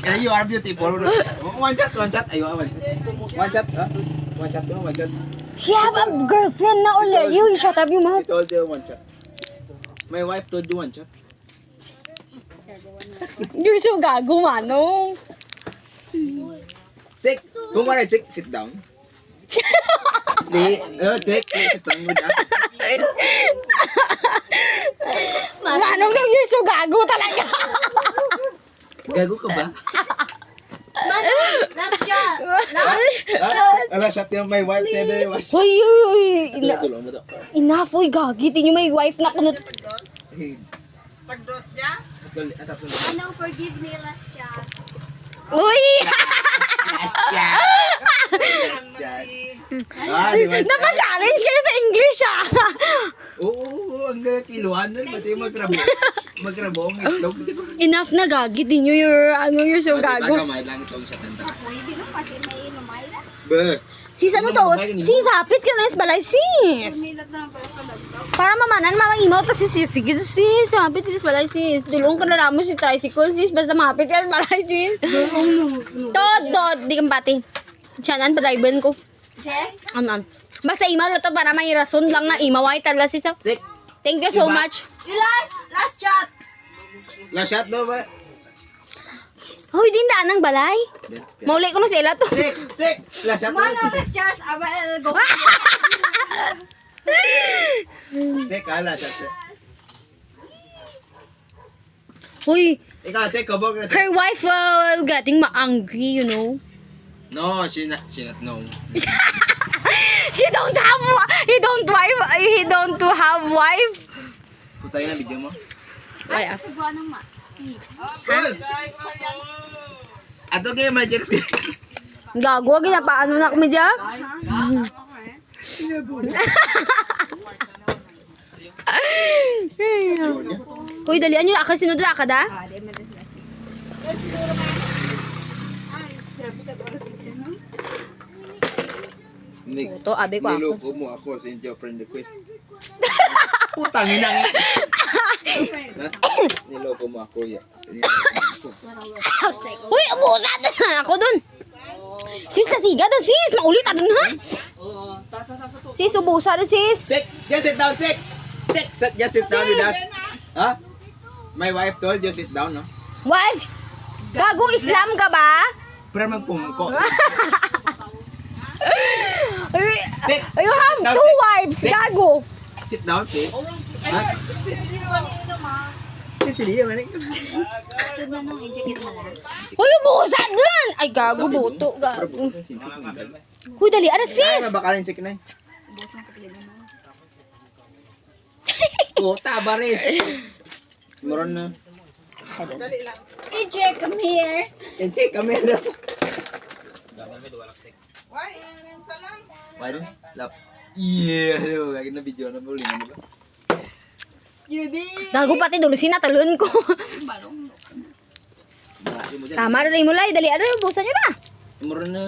You are beautiful. One shot, one shot. Ayo, one shot, ha? One shot, one shot. She have a girlfriend na already. You shut up your He mouth. told you one shot. My wife told you one shot. You're so gago, Manong. Sick. Kung wala sick, sit down. Di, sick, sit down with us. Manong, you're so gago talaga. Gago ka ba? Last shot. Last shot yung my wife said it was. Uy, Tulong mo to. enough, uy, gagitin yung may wife na kunot. Tagdos niya? Ano, forgive me, last shot. Uy! Napa-challenge kayo sa English, ah! Oo, ang kiluhan nun. Kasi magrabo ang itlog. Enough na gagitin nyo you're so gago. Tagamay lang itong shot ng ta. Pwede no, kasi may lumay na. Be. Sis, ano to? Sis, hapit ka na is balay, sis! Milat na lang ko yung kalagdaw. Para mamanan, mamang imaw, tapos sis, sige, sis, hapit is balay, sis. Dulong ka na lang mo si tricycle, sis, basta mahapit ka is balay, sis. Tot, di kang pati. Siyanan, padayban ko. Sir? Basta imaw na to, para may rason lang na imaw ay talaga, sis. Sick. Thank you so much. Yung last shot. Last shot no ba? Hoy, din daan ng balay. Maulay ko na sila to. Sick. Last shot One no. of the stars, I will go. Sick, last shot. Hoy, Ikaw, sick, kabog na sick. her wife getting angry, you know. No, she not know. He don't have wife. Putay na video mo. Ay, Sa buwan ng ma. Boss. Ato kay Magix. gago, ginapaano na kami dyan? Hoy, dalian nyo, akan sinod na akad, ha? Ito, abe ko ako. Niloko mo ako sa your friend request. Putang ina nga. Niloko mo ako ya. Uy, abusad na ako dun. Sis, kasiga na sis. Maulit abin ha? Sis, ubusad na sis. Sick, just sit down, sick. Sick, just sit down with us. Huh? My wife told you sit down, no? Wife, gago Islam ka ba? Pero magpungko. Sick. You have two wives, gago. Sit down, sick. Ha? Sit down, man. Ito na nung i-check mo lang. Uy, ubusad dun. Ay, gago, boto. Gago. Uy, dali, ano Ay, sis? mabakarin sick na eh. Puta, baris. Meron na. I-check, come here. Check, kamera. Why? Salam. Why do? Lap. Yeah, aduh, lagi na video na boleh na ba? Gago pati dulo, sinatalon ko. Tama rin mo lang, dali, ano, ubusan nyo na. Meron na.